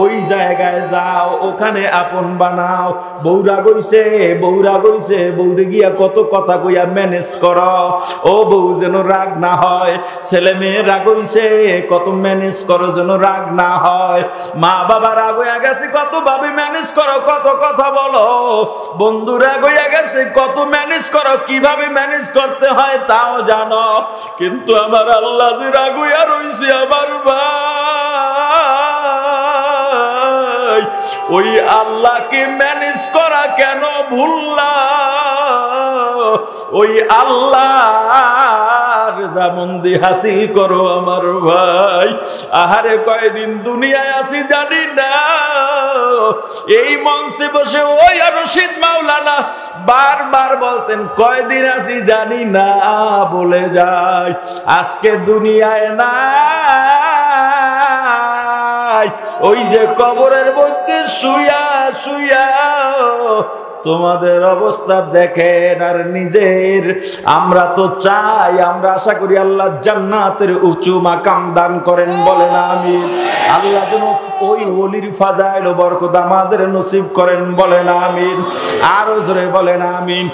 ওই জায়গায় যাও, ওখানে আপন বানাও। বউরা গইছে বউরে গিয়া কত কথা কইয়া ম্যানেজ করো, ও বউ যেন রাগ না হয়। ছেলে মেয়ে রাগ হইছে, কত ম্যানেজ করো যেন রাগ না হয়। মা বাবা রাগ হইয়া গেছে, কত ভাবে ম্যানেজ করো, কত কথা বলো। বন্ধু রাগ হইয়া গেছে, কত ম্যানেজ করো, কিভাবে ম্যানেজ করতে হয় তাও জানো। কিন্তু আমার আল্লাহ যে রাগ হইয়া রইছে আমার ভাই, ওই আল্লাহকে ম্যানেজ করা কেন ভুললা? ওই আল্লাহর জামন্দি হাসিল করো আমার ভাই। আহারে কয়দিন দুনিয়ায় আছি জানি না। এই মঞ্চে বসে ওই রশিদ মাওলানা বারবার বলতেন কয়দিন আছি জানি না, বলে যায় আজকে দুনিয়ায় না। ওই যে কবরের মধ্যে শুয়া শুয়া তোমাদের অবস্থা দেখেন আর নিজের। আমরা তো চাই, আমরা আশা করি আল্লাহ জান্নাতের উঁচু মাকাম দান করেন, বলেন আমিন। আল্লাহ যেন ওই ওলির ফাজাইল ও বরকত আমাদের নসিব করেন, বলেন আমিন। আরো জোরে বলেন আমিন।